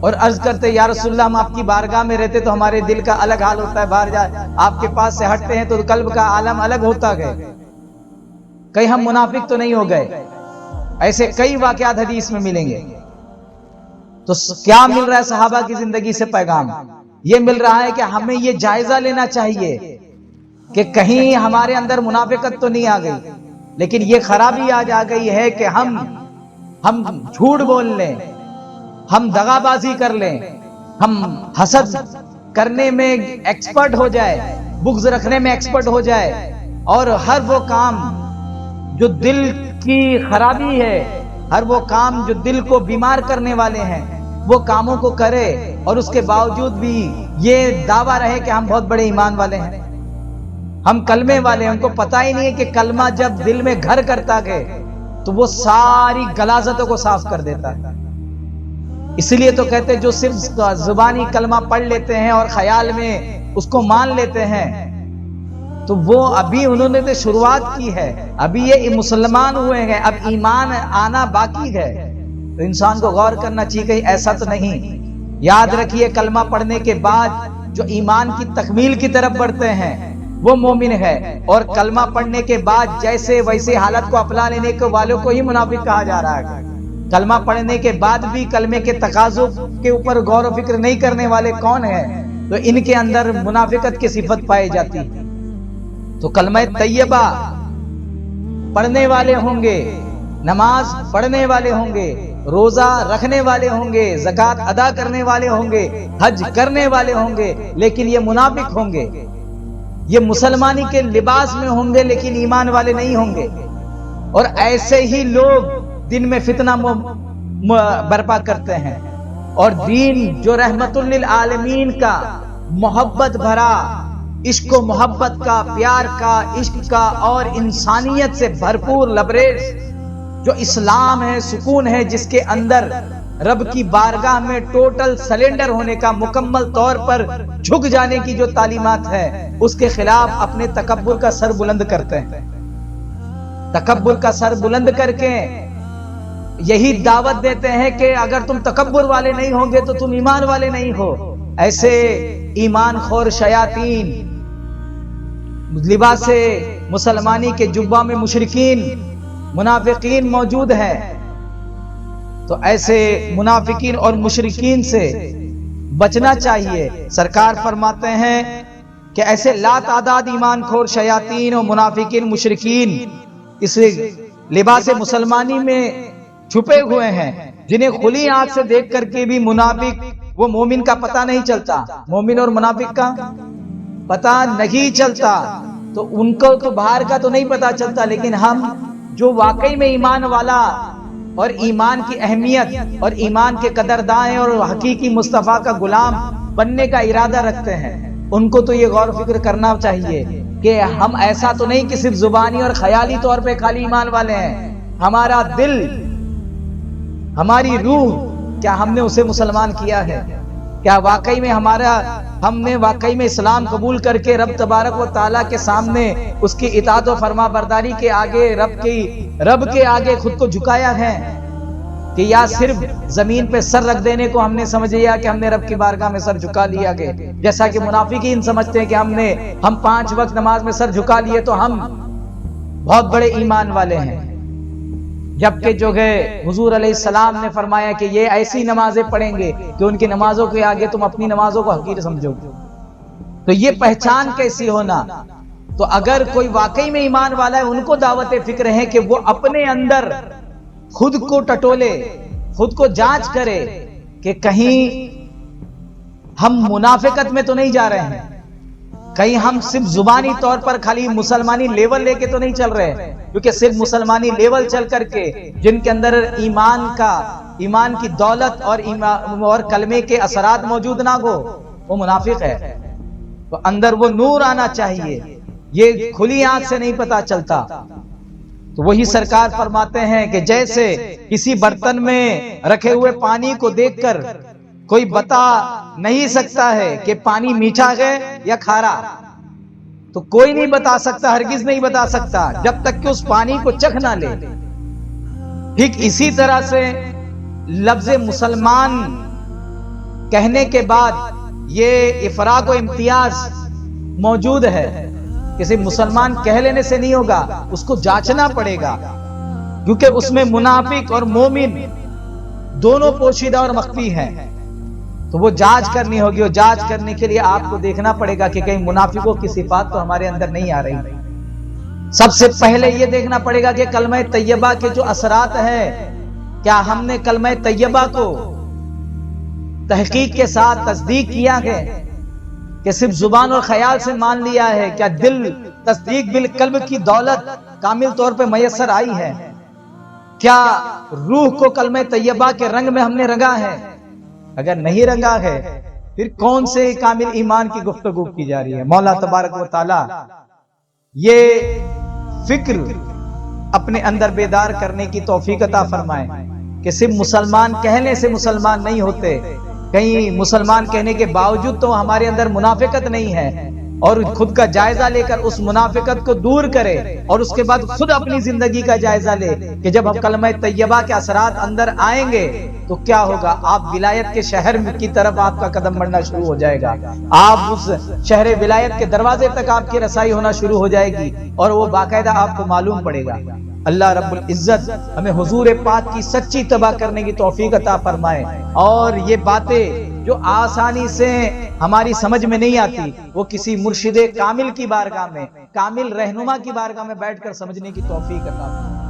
اور عرض کرتے یا رسول اللہ ہم آپ کی بارگاہ میں رہتے تو ہمارے دل کا الگ حال ہوتا ہے، باہر جا آپ کے پاس سے ہٹتے ہیں تو قلب کا عالم الگ ہوتا گئے، کہیں ہم منافق تو نہیں ہو گئے۔ ایسے کئی واقعات حدیث میں ملیں گے۔ تو کیا مل رہا ہے صحابہ کی زندگی سے پیغام؟ یہ مل رہا ہے کہ ہمیں یہ جائزہ لینا چاہیے کہ کہیں ہمارے اندر منافقت تو نہیں آ گئی، لیکن یہ خرابی آج آ گئی ہے کہ ہم جھوٹ بول لیں، ہم دغا بازی کر لیں، ہم حسد کرنے میں ایکسپرٹ ہو جائے، بغض رکھنے میں ایکسپرٹ ہو جائے، اور ہر وہ کام جو دل کی خرابی ہے، ہر وہ کام جو دل کو بیمار کرنے والے ہیں، وہ کاموں کو کرے، اور اس کے باوجود بھی یہ دعویٰ رہے کہ ہم بہت بڑے ایمان والے ہیں، ہم کلمے والے ہیں۔ ان کو پتہ ہی نہیں ہے کہ کلمہ جب دل میں گھر کرتا گئے تو وہ ساری غلاظتوں کو صاف کر دیتا ہے۔ اس لیے تو کہتے جو صرف زبانی کلمہ پڑھ لیتے ہیں اور خیال میں اس کو مان لیتے ہیں، تو وہ ابھی انہوں نے تو شروعات کی ہے، ابھی یہ مسلمان ہوئے ہیں، اب ایمان آنا باقی ہے۔ تو انسان کو غور کرنا چاہیے کہ ایسا تو نہیں۔ یاد رکھیے کلمہ پڑھنے کے بعد جو ایمان کی تکمیل کی طرف بڑھتے ہیں وہ مومن ہے، اور کلمہ پڑھنے کے بعد جیسے ویسے حالت کو اپنا لینے کے والوں کو ہی منافق کہا جا رہا ہے۔ کلمہ پڑھنے کے بعد بھی کلمے کے تقاضوں کے اوپر غور و فکر نہیں کرنے والے کون ہیں؟ تو ان کے اندر منافقت کی صفت پائی جاتی ہے۔ تو کلمہ طیبہ پڑھنے والے ہوں گے، نماز پڑھنے والے ہوں گے، روزہ رکھنے والے ہوں گے، زکوٰۃ ادا کرنے والے ہوں گے، حج کرنے والے ہوں گے، لیکن یہ منافق ہوں گے۔ یہ مسلمانی کے لباس میں ہوں گے لیکن ایمان والے نہیں ہوں گے۔ اور ایسے ہی لوگ دن میں فتنہ برپا کرتے ہیں، اور دین جو رحمت للعالمین کا محبت بھرا، عشق و محبت کا، پیار کا، عشق کا، اور انسانیت سے بھرپور لبریز جو اسلام ہے، سکون ہے، جس کے اندر رب کی بارگاہ میں ٹوٹل سلنڈر ہونے کا، مکمل طور پر جھک جانے کی جو تعلیمات ہے، اس کے خلاف اپنے تکبر کا سر بلند کرتے ہیں۔ تکبر کا سر بلند کر کے یہی دعوت دیتے ہیں کہ اگر تم تکبر والے نہیں ہوں گے تو تم ایمان والے نہیں ہو۔ ایسے ایمان خور شیاطین لباس مسلمانی کے جبہ میں مشرکین منافقین موجود ہیں۔ تو ایسے منافقین اور مشرکین سے بچنا چاہیے۔ سرکار فرماتے ہیں کہ ایسے لا تعداد ایمان خور شیاطین اور منافقین مشرکین اس لباس مسلمانی میں چھپے ہوئے ہیں، جنہیں کھلی آنکھ سے دیکھ کر کے بھی منافق وہ مومن کا پتہ نہیں چلتا، مومن اور منافق کا پتہ نہیں چلتا۔ تو ان کو تو باہر کا تو نہیں پتہ چلتا، لیکن ہم جو واقعی میں ایمان والا اور ایمان کی اہمیت اور ایمان کے قدردان اور حقیقی مصطفیٰ کا غلام بننے کا ارادہ رکھتے ہیں، ان کو تو یہ غور و فکر کرنا چاہیے کہ ہم ایسا تو نہیں کہ صرف زبانی اور خیالی طور پہ خالی ایمان والے ہیں۔ ہمارا دل، ہماری روح، کیا ہم نے اسے مسلمان کیا ہے؟ کیا واقعی میں ہم نے واقعی میں اسلام قبول کر کے رب تبارک و تعالیٰ کے سامنے اس کی اطاعت و فرما برداری کے آگے رب کے آگے خود کو جھکایا ہے، کہ یا صرف زمین پہ سر رکھ دینے کو ہم نے سمجھ لیا کہ ہم نے رب کی بارگاہ میں سر جھکا لیا گئے، جیسا کہ منافقین سمجھتے ہیں کہ ہم 5 وقت نماز میں سر جھکا لیے تو ہم بہت بڑے ایمان والے ہیں، جبکہ جو ہے حضور علیہ السلام نے فرمایا کہ یہ ایسی نمازیں پڑھیں گے کہ ان کی نمازوں کے آگے تم اپنی نمازوں کو حقیر سمجھو گے۔ تو یہ پہچان کیسی ہونا؟ تو اگر کوئی واقعی میں ایمان والا ہے، ان کو دعوت فکر ہے کہ وہ اپنے اندر خود کو ٹٹولے، خود کو جانچ کرے کہ کہیں ہم منافقت میں تو نہیں جا رہے ہیں، کہیں ہم صرف زبانی طور پر خالی مسلمانی لیول لے کے تو نہیں چل رہے، کیونکہ صرف مسلمانی لیول چل کر کے جن کے اندر ایمان کی دولت اور کلمے کے اثرات موجود نہ ہو، وہ منافق ہے۔ تو اندر وہ نور آنا چاہیے، یہ کھلی آنکھ سے نہیں پتا چلتا۔ تو وہی سرکار فرماتے ہیں کہ جیسے کسی برتن میں رکھے ہوئے پانی کو دیکھ کر کوئی بتا نہیں سکتا ہے کہ پانی میٹھا ہے یا کھارا، تو کوئی نہیں بتا سکتا، ہرگز نہیں بتا سکتا جب تک کہ اس پانی کو چکھ نہ لے۔ ٹھیک اسی طرح سے لفظ مسلمان کہنے کے بعد یہ افراق و امتیاز موجود ہے. کسی مسلمان کہہ لینے سے نہیں ہوگا، اس کو جانچنا پڑے گا، کیونکہ اس میں منافق اور مومن دونوں پوشیدہ اور مخفی ہیں. تو وہ جانچ کرنی ہوگی، اور جانچ کرنے کے لیے آپ کو دیکھنا پڑے گا کہ کہیں منافقوں کی صفات تو ہمارے اندر نہیں آ رہی. سب سے پہلے یہ دیکھنا پڑے گا کہ کلمہ طیبہ کے جو اثرات ہیں، کیا ہم نے کلمہ طیبہ کو تحقیق کے ساتھ تصدیق کیا ہے کہ صرف زبان اور خیال سے مان لیا ہے؟ کیا دل تصدیق بالقلب کی دولت کامل طور پہ میسر آئی ہے؟ کیا روح کو کلمہ طیبہ کے رنگ میں ہم نے رنگا ہے؟ اگر نہیں رنگا ہے پھر کون سے کامل ایمان کی گفتگو کی جا رہی ہے؟ مولا تبارک و تعالی یہ فکر اپنے اندر بیدار کرنے کی توفیق عطا فرمائے کہ صرف مسلمان کہنے سے مسلمان نہیں ہوتے، کہیں مسلمان کہنے کے باوجود تو ہمارے اندر منافقت نہیں ہے، اور خود کا جائزہ لے کر اس منافقت کو دور کرے، اور اس کے بعد خود اپنی زندگی کا جائزہ لے کہ جب ہم کلمہ طیبہ کے اثرات اندر آئیں گے تو کیا ہوگا؟ آپ ولایت کے شہر کی طرف آپ کا قدم بڑھنا شروع ہو جائے گا، آپ اس شہر ولایت کے دروازے تک آپ کی رسائی ہونا شروع ہو جائے گی، اور وہ باقاعدہ آپ کو معلوم پڑے گا. اللہ رب العزت ہمیں حضور پاک کی سچی اتباع کرنے کی توفیق عطا فرمائے، اور یہ باتیں جو آسانی سے ہماری سمجھ میں نہیں آتی وہ کسی مرشد کامل کی بارگاہ میں، کامل رہنما کی بارگاہ میں بیٹھ کر سمجھنے کی توفیق عطا فرمائے.